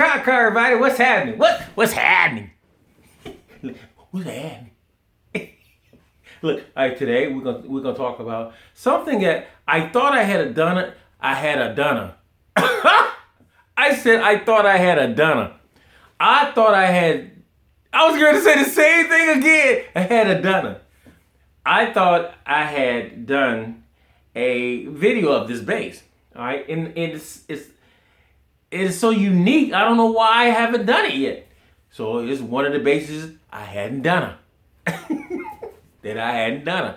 everybody. What's happening? What's happening? What's happening? Look, all right, today we're gonna talk about something that I thought I had a done. I had a done. I said I thought I had a done. I thought I was going to say the same thing again. I had a done. I thought I had done a video of this bass. All right, and it's so unique. I don't know why I haven't done it yet. So it's one of the basses I hadn't done. That I hadn't done.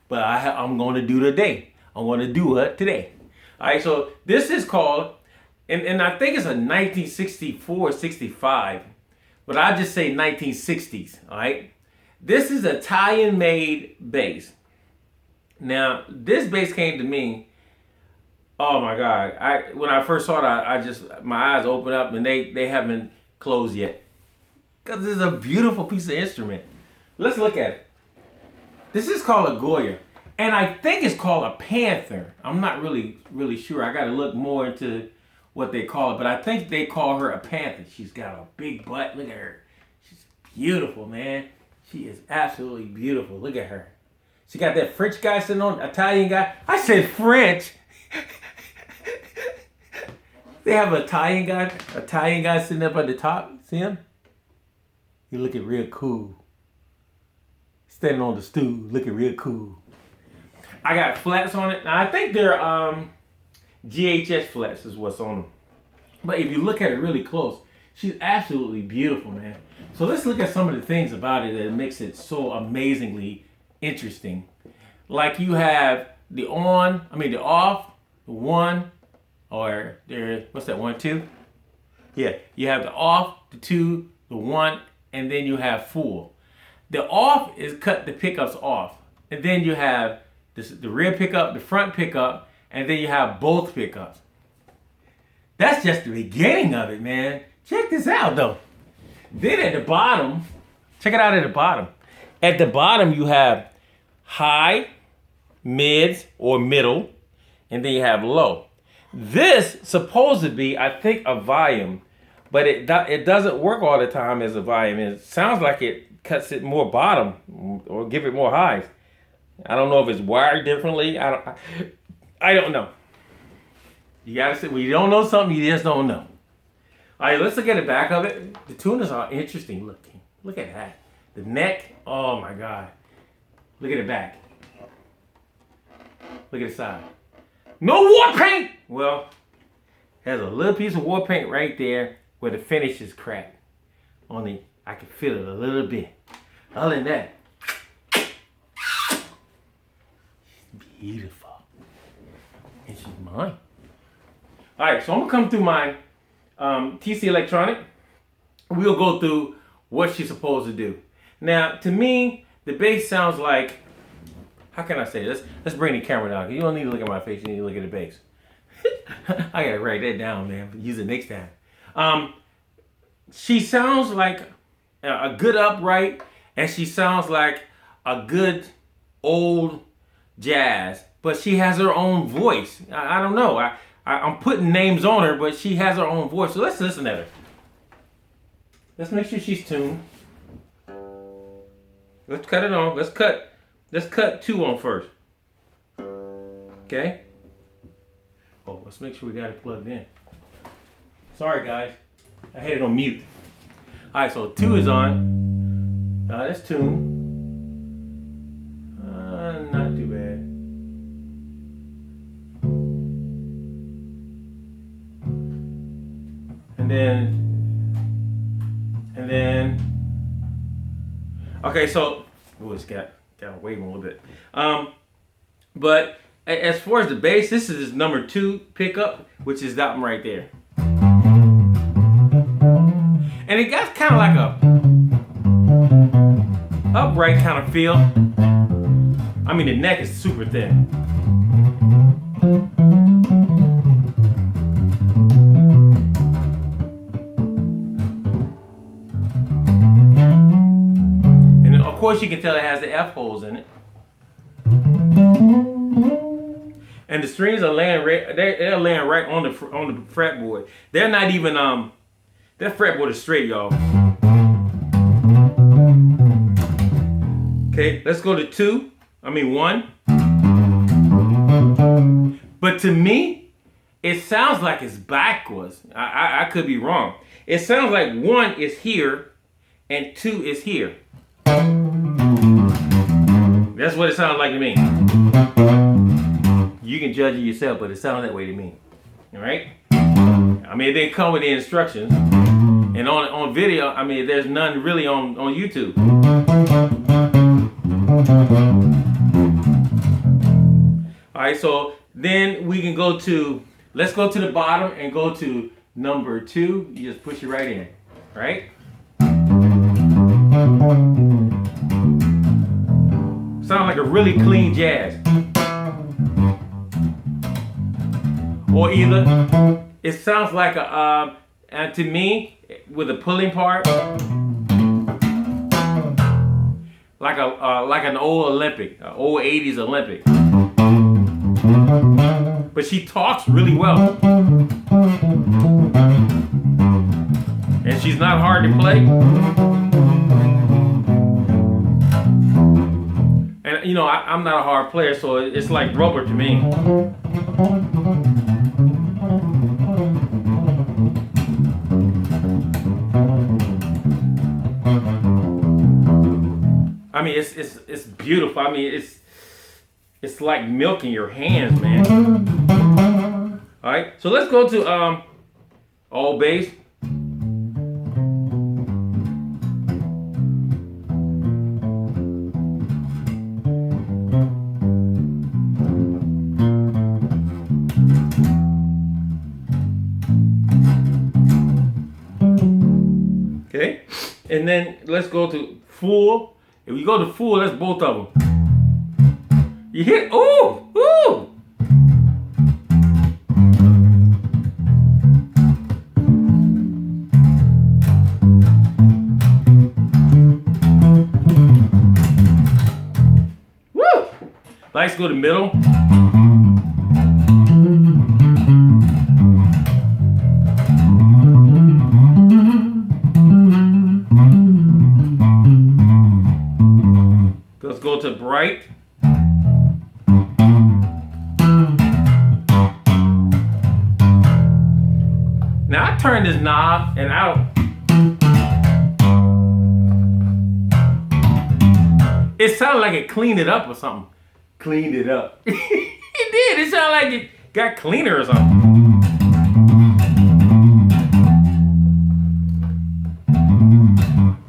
But I'm going to do today. I'm going to do it today. All right, so this is called, and I think it's a 1964, 65, but I just say 1960s. All right, this is a Italian-made bass. Now, this bass came to me. Oh my God! When I first saw it, I just my eyes opened up and they haven't closed yet. Because this is a beautiful piece of instrument. Let's look at it. This is called a GOYA, and I think it's called a Panther. I'm not really sure. I got to look more into what they call it, but I think they call her a Panther. She's got a big butt. Look at her. She's beautiful, man. She is absolutely beautiful. Look at her. She got that French guy sitting on, Italian guy. I said French. They have an Italian guy sitting up at the top. See him? He looking real cool. Standing on the stool, looking real cool. I got flats on it. Now I think they're GHS flats is what's on them. But if you look at it really close, she's absolutely beautiful, man. So let's look at some of the things about it that makes it so amazingly interesting. Like you have the off, the one, or there, what's that, 1, 2? Yeah, you have the off, the 2, the 1, and then you have full. The off is cut the pickups off. And then you have the rear pickup, the front pickup, and then you have both pickups. That's just the beginning of it, man. Check this out, though. Then at the bottom, check it out at the bottom. At the bottom, you have high, mids, or middle, and then you have low. This supposed to be, I think, a volume, but it doesn't work all the time as a volume. It sounds like it cuts it more bottom or give it more highs. I don't know if it's wired differently. I don't know. You gotta say, when you don't know something, you just don't know. All right, let's look at the back of it. The tuners are interesting looking. Look at that. The neck, oh my God. Look at the back. Look at the side. No war paint! Well, there's a little piece of war paint right there where the finish is cracked. I can feel it a little bit. Other than that, she's beautiful. And she's mine. All right, so I'm gonna come through my TC Electronic. We'll go through what she's supposed to do. Now, to me, the bass sounds like, how can I say this? Let's bring the camera down. You don't need to look at my face, you need to look at the bass. I gotta write that down, man. Use it next time. She sounds like a good upright, and she sounds like a good old jazz, but she has her own voice. I don't know. I'm putting names on her, but she has her own voice. So let's listen at her. Let's make sure she's tuned. Let's cut it on. Let's cut 2 on first. Okay? Oh, let's make sure we got it plugged in. Sorry, guys. I had it on mute. All right, so 2 is on. That's tuned. Not too bad. And then. Okay, so it's got waving a little bit. But as far as the bass, this is his number 2 pickup, which is that one right there. And it got kind of like a upright kind of feel. I mean, the neck is super thin. And of course you can tell it has the F holes in it. And the strings are laying they're laying right on the fretboard. They're not even That fretboard is straight, y'all. Okay, let's go to 1. But to me, it sounds like it's backwards. I could be wrong. It sounds like 1 is here and 2 is here. That's what it sounds like to me. You can judge it yourself, but it sounds that way to me. All right? I mean, it didn't come with the instructions. And on video, I mean, there's none really on YouTube. All right, so then we can let's go to the bottom and go to number 2. You just push it right in, right? Sound like a really clean jazz. Or either it sounds like and to me, with a pulling part, like an old Olympic, old 80s Olympic. But she talks really well. And she's not hard to play. And you know, I'm not a hard player, so it's like rubber to me. I mean, it's beautiful. I mean, it's like milk in your hands, man. All right, so let's go to all bass. Okay, and then let's go to full. If we go to full, that's both of them. You hit, ooh, ooh. Woo! Let's go to middle. Let's go to bright. Now I turn this knob and it sounded like it cleaned it up or something. Cleaned it up. It did. It sounded like it got cleaner or something.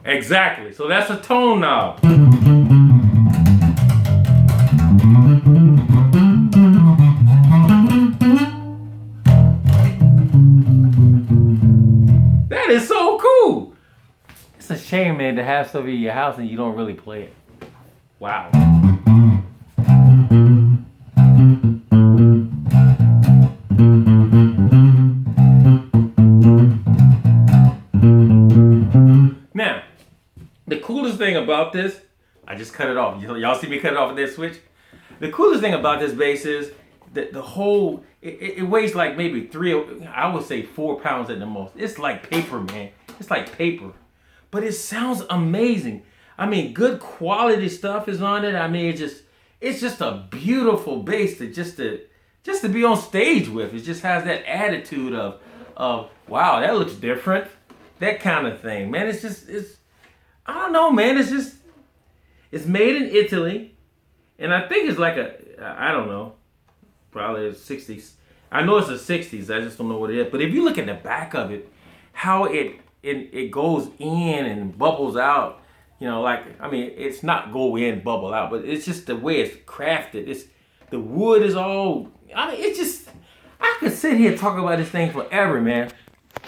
Exactly. So that's a tone knob. That is so cool. It's a shame, man, to have stuff in your house and you don't really play it. Wow. Now, the coolest thing about this, I just cut it off. Y'all see me cut it off with that switch? The coolest thing about this bass is that the whole, it weighs like maybe 4 pounds at the most. It's like paper, man. It's like paper. But it sounds amazing. I mean, good quality stuff is on it. I mean, it's just a beautiful bass to just to be on stage with. It just has that attitude of wow, that looks different. That kind of thing, man. It's I don't know, man. It's made in Italy, and I think it's like I don't know, probably a 60s. I know it's a 60s. I just don't know what it is. But if you look at the back of it, how it goes in and bubbles out, you know, like, I mean, it's not go in, bubble out, but it's just the way it's crafted. The wood is all, I mean, it's just, I could sit here and talk about this thing forever, man.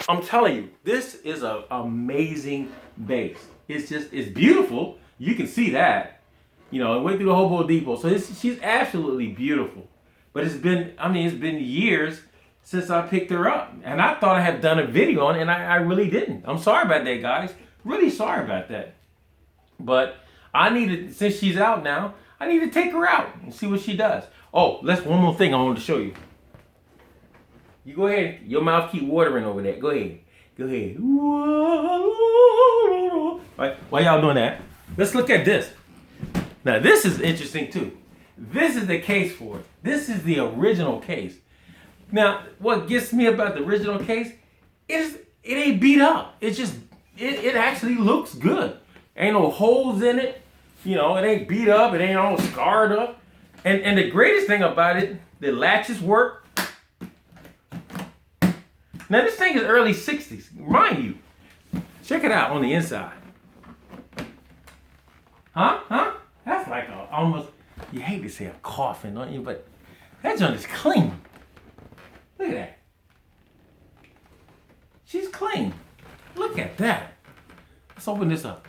I'm telling you, this is an amazing bass. It's beautiful. You can see that. You know, it went through the Hobo Depot. So she's absolutely beautiful. But it's been years since I picked her up. And I thought I had done a video on it, and I really didn't. I'm sorry about that, guys. Really sorry about that. But since she's out now, I need to take her out and see what she does. Oh, one more thing I wanted to show you. You go ahead. Your mouth keep watering over there. Go ahead. Go ahead. Right, while y'all doing that, let's look at this. Now this is interesting too. This is the case for it. This is the original case. Now, what gets me about the original case is it ain't beat up. It's just it actually looks good. Ain't no holes in it. You know, it ain't beat up. It ain't all scarred up. And the greatest thing about it, the latches work. Now this thing is early 60s. Mind you, check it out on the inside. Huh? That's like almost, you hate to say a coffin, don't you? But that joint is clean. Look at that. She's clean. Look at that. Let's open this up.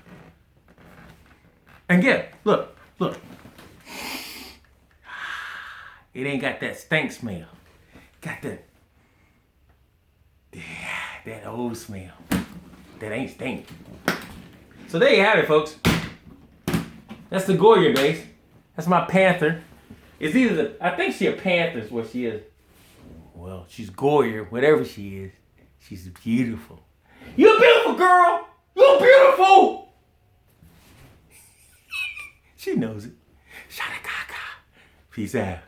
And look. It ain't got that stink smell. Got that old smell. That ain't stink. So there you have it, folks. That's the GOYA base. That's my Panther. It's either I think she a Panther is what she is. Well, she's GOYA, whatever she is. She's beautiful. You're beautiful, girl. You're beautiful. She knows it. Shada gaga. Peace out.